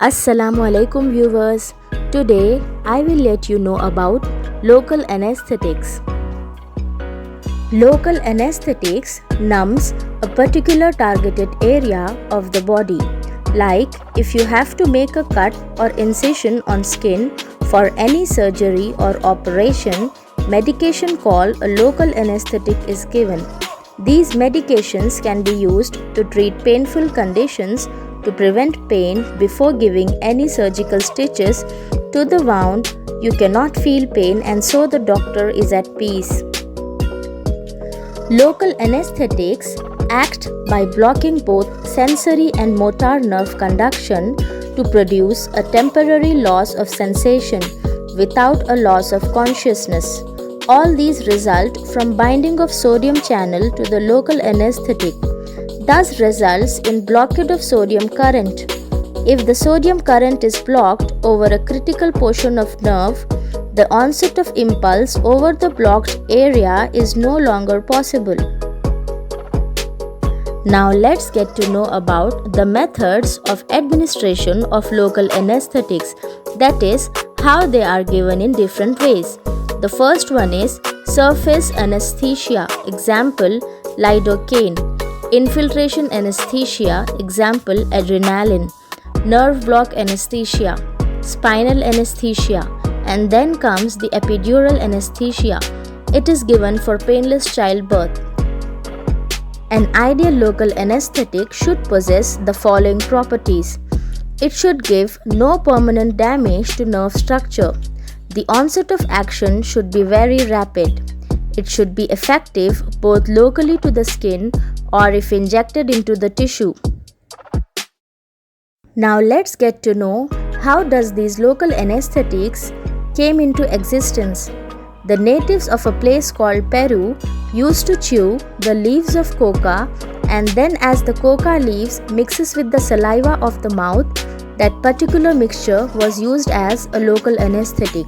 Assalamu alaikum viewers. Today I will let you know about local anesthetics. Local anesthetics numbs a particular targeted area of the body. Like if you have to make a cut or incision on skin for any surgery or operation, medication called a local anesthetic is given. These medications can be used to treat painful conditions to prevent pain before giving any surgical stitches to the wound. You cannot feel pain and so the doctor is at peace. Local anesthetics act by blocking both sensory and motor nerve conduction to produce a temporary loss of sensation without a loss of consciousness. All these result from binding of sodium channel to the local anesthetic. Thus results in blockade of sodium current. If the sodium current is blocked over a critical portion of nerve, the onset of impulse over the blocked area is no longer possible. Now let's get to know about the methods of administration of local anesthetics, that is, how they are given in different ways. The first one is surface anesthesia, example lidocaine. Infiltration anesthesia, example adrenaline. Nerve block anesthesia, spinal anesthesia, and then comes the epidural anesthesia. It is given for painless childbirth. An ideal local anesthetic should possess the following properties. It should give no permanent damage to nerve structure. The onset of action should be very rapid. It should be effective both locally to the skin or if injected into the tissue. Now let's get to know how does these local anesthetics came into existence. The natives of a place called Peru used to chew the leaves of coca, and then as the coca leaves mixes with the saliva of the mouth, that particular mixture was used as a local anesthetic.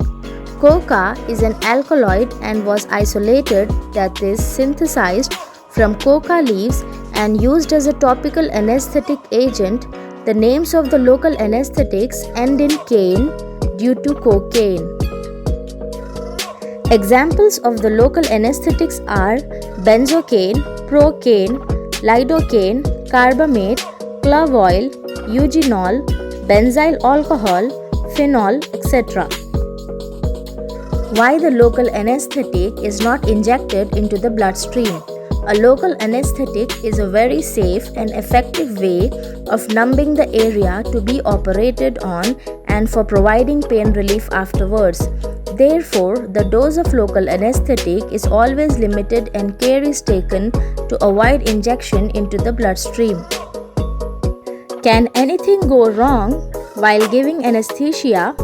Coca is an alkaloid and was isolated, that is synthesized from coca leaves and used as a topical anesthetic agent. The names of the local anesthetics end in cane due to cocaine. Examples of the local anesthetics are benzocaine, procaine, lidocaine, carbamate, clove oil, eugenol, benzyl alcohol, phenol, etc. Why the local anesthetic is not injected into the bloodstream? A local anesthetic is a very safe and effective way of numbing the area to be operated on and for providing pain relief afterwards. Therefore, the dose of local anesthetic is always limited and care is taken to avoid injection into the bloodstream. Can anything go wrong while giving anesthesia?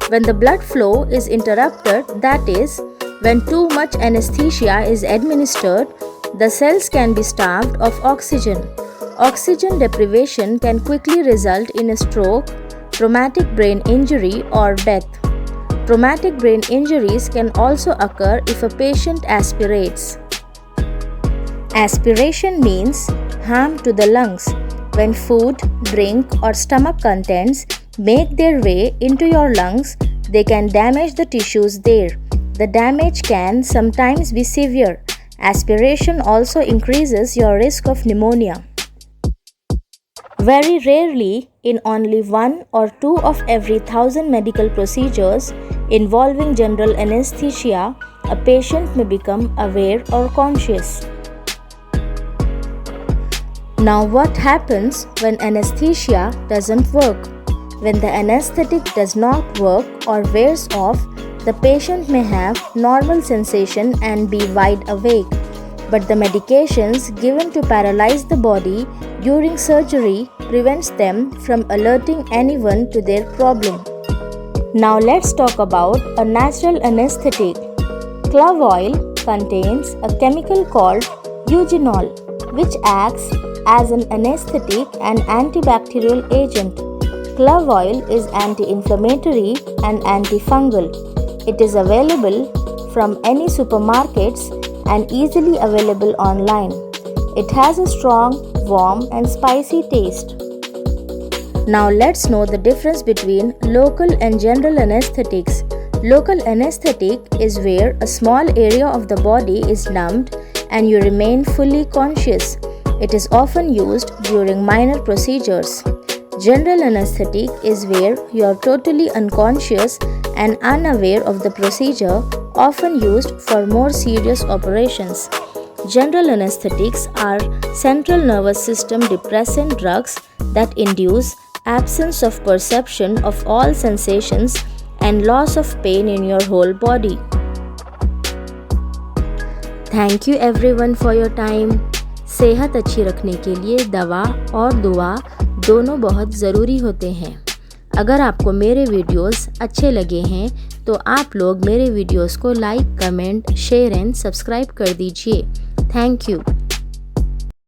When the blood flow is interrupted, that is, when too much anesthesia is administered, the cells can be starved of oxygen. Oxygen deprivation can quickly result in a stroke, traumatic brain injury, or death. Traumatic brain injuries can also occur if a patient aspirates. Aspiration means harm to the lungs. When food, drink, or stomach contents make their way into your lungs, they can damage the tissues there. The damage can sometimes be severe. Aspiration also increases your risk of pneumonia. Very rarely, in only 1 or 2 of every 1,000 medical procedures involving general anesthesia, a patient may become aware or conscious. Now, what happens when anesthesia doesn't work? When the anesthetic does not work or wears off, the patient may have normal sensation and be wide awake, but the medications given to paralyze the body during surgery prevents them from alerting anyone to their problem. Now let's talk about a natural anesthetic. Clove oil contains a chemical called eugenol, which acts as an anesthetic and antibacterial agent. Clove oil is anti-inflammatory and antifungal. It is available from any supermarkets and easily available online. It has a strong, warm and spicy taste. Now let's know the difference between local and general anesthetics. Local anesthetic is where a small area of the body is numbed and you remain fully conscious. It is often used during minor procedures. General anesthetic is where you are totally unconscious and unaware of the procedure, often used for more serious operations. General anesthetics are central nervous system depressant drugs that induce absence of perception of all sensations and loss of pain in your whole body. Thank you everyone for your time. सेहत अच्छी रखने के लिए दवा और दुआ दोनों बहुत ज़रूरी होते हैं। अगर आपको मेरे वीडियोस अच्छे लगे हैं तो आप लोग मेरे वीडियोस को like, comment, share and subscribe कर दीजिए। Thank you.